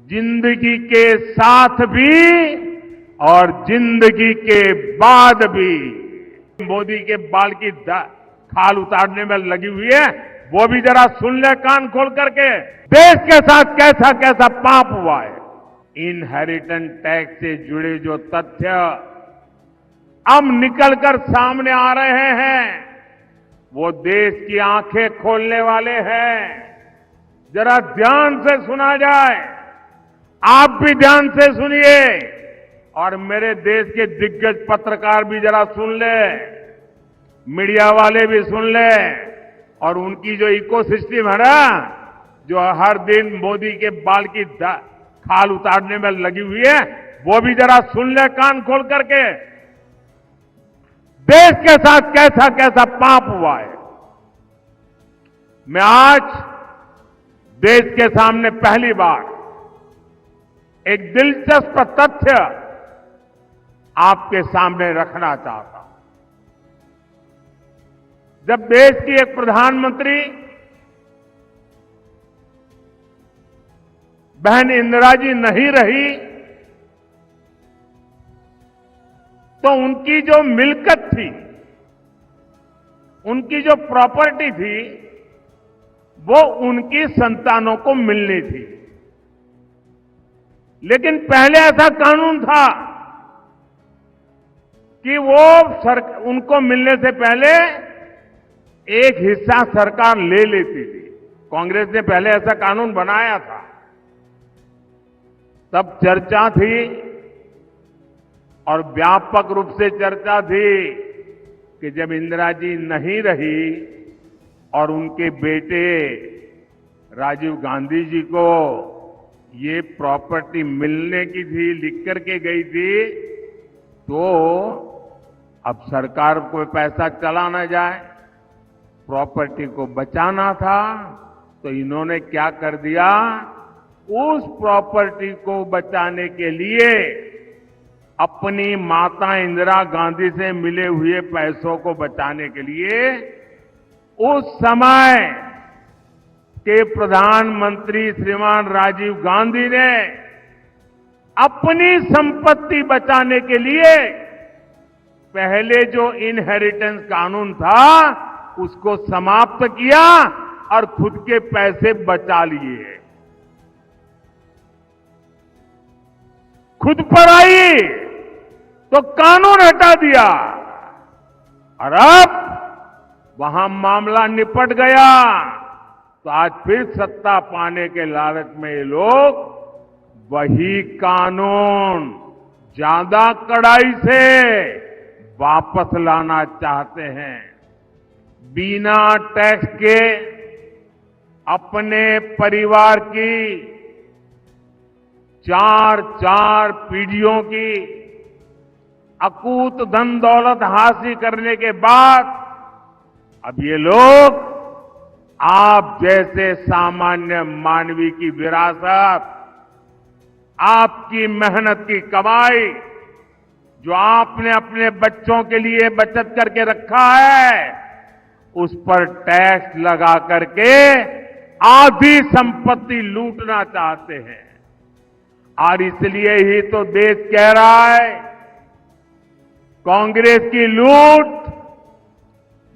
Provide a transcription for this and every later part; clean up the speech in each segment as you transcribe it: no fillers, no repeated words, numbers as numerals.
जिंदगी के साथ भी और जिंदगी के बाद भी मोदी के बाल की खाल उतारने में लगी हुई है, वो भी जरा सुन ले कान खोल करके। देश के साथ कैसा कैसा पाप हुआ है। इनहेरिटेंस टैक्स से जुड़े जो तथ्य अब निकलकर सामने आ रहे हैं, वो देश की आंखें खोलने वाले हैं। जरा ध्यान से सुना जाए, आप भी ध्यान से सुनिए और मेरे देश के दिग्गज पत्रकार भी जरा सुन ले, मीडिया वाले भी सुन ले, और उनकी जो इकोसिस्टम है ना, जो हर दिन मोदी के बाल की खाल उतारने में लगी हुई है, वो भी जरा सुन ले कान खोल करके। देश के साथ कैसा कैसा पाप हुआ है। मैं आज देश के सामने पहली बार एक दिलचस्प तथ्य आपके सामने रखना चाहता हूं। जब देश की एक प्रधानमंत्री बहन इंदिरा जी नहीं रही, तो उनकी जो मिल्कत थी, उनकी जो प्रॉपर्टी थी, वो उनकी संतानों को मिलनी थी। लेकिन पहले ऐसा कानून था कि वो उनको मिलने से पहले एक हिस्सा सरकार ले लेती थी। कांग्रेस ने पहले ऐसा कानून बनाया था। तब चर्चा थी और व्यापक रूप से चर्चा थी कि जब इंदिरा जी नहीं रही और उनके बेटे राजीव गांधी जी को ये प्रॉपर्टी मिलने की थी, लिख करके गई थी, तो अब सरकार को पैसा चला ना जाए, प्रॉपर्टी को बचाना था, तो इन्होंने क्या कर दिया, उस प्रॉपर्टी को बचाने के लिए अपनी माता इंदिरा गांधी से मिले हुए पैसों को बचाने के लिए उस समय के प्रधानमंत्री श्रीमान राजीव गांधी ने अपनी संपत्ति बचाने के लिए पहले जो इनहेरिटेंस कानून था उसको समाप्त किया और खुद के पैसे बचा लिए। खुद पर आई तो कानून हटा दिया और अब वहां मामला निपट गया, तो आज फिर सत्ता पाने के लालच में ये लोग वही कानून ज्यादा कड़ाई से वापस लाना चाहते हैं। बिना टैक्स के अपने परिवार की चार पीढ़ियों की अकूत धन दौलत हासिल करने के बाद अब ये लोग आप जैसे सामान्य मानवी की विरासत, आपकी मेहनत की कमाई, जो आपने अपने बच्चों के लिए बचत करके रखा है, उस पर टैक्स लगा करके आधी संपत्ति लूटना चाहते हैं। और इसलिए ही तो देश कह रहा है, कांग्रेस की लूट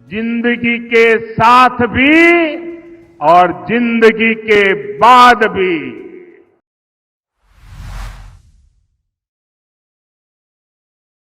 जिंदगी के साथ भी और जिंदगी के बाद भी